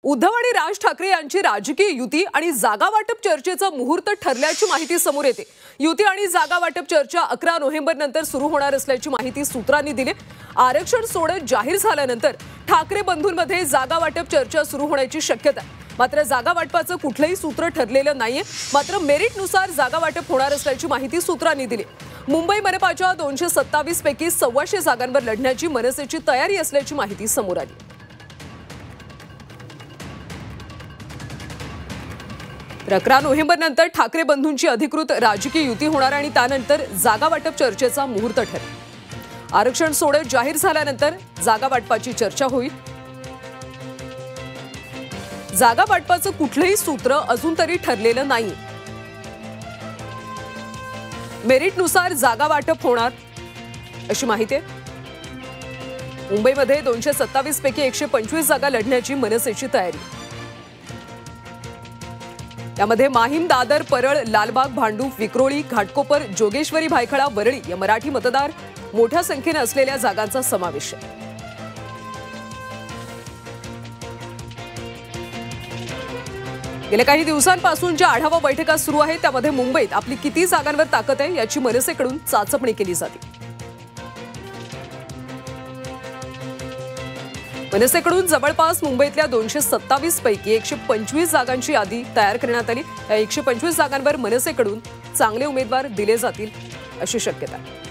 उद्धव आणि राज ठाकरे यांची राजकीय युती आणि जागा वाटप चर्चेचा मुहूर्त ठरल्याची माहिती समोर येते। युती आणि जागा वाटप चर्चा 11 नोव्हेंबर नंतर सुरू होणार असल्याची माहिती सूत्रांनी दिली। आरक्षण सोडत जाहीर झाल्यानंतर ठाकरे बंधूंमध्ये जागा वाटप चर्चा सुरू होण्याची शक्यता आहे। मात्र जागा वाटपाचं कुठलंही सूत्र ठरलेलं नाहीये। मात्र मेरिटनुसार जागा वाटप होणार असल्याची माहिती सूत्रांनी दिली। मुंबई मनपाच्या 227 पैकी 125 जागांवर लढण्याची मनसेची तयारी असल्याची माहिती समोर आली। 11 नोव्हेंबर नंतर ठाकरे बंधूंची अधिकृत राजकीय युती होणार आणि त्यानंतर जागा वाटप चर्चेचा मुहूर्त ठरेल। आरक्षण सोडत जाहीर झाल्यानंतर जागा वाटपाची चर्चा होईल। जागा वाटपाचं कुठलंही सूत्र अजून तरी ठरलेलं नाही। मेरिटनुसार जागा वाटप होणार अशी माहिती आहे। मुंबईमध्ये 227 पैकी 125 जागा लढण्याची मनसेची तयारी। यामध्ये माहीम, दादर, परळ, लालबाग, भांडूप, विक्रोळी, घाटकोपर, जोगेश्वरी, भायखळा, वरळी या मराठी मतदार मोठ्या संख्येने असलेल्या जागांचा समावेश आहे। गेल्या काही दिवसांपासून ज्या आढावा बैठका सुरू आहेत त्यामध्ये मुंबईत आपली किती जागांवर ताकद आहे याची मनसेकडून चाचपणी केली जाते। मनसेकडून जवळपास मुंबईतल्या 227 पैकी 125 जागांची यादी तयार करण्यात आली। या 125 जागांवर मनसेकडून चांगले उमेदवार दिले जातील अशी शक्यता आहे।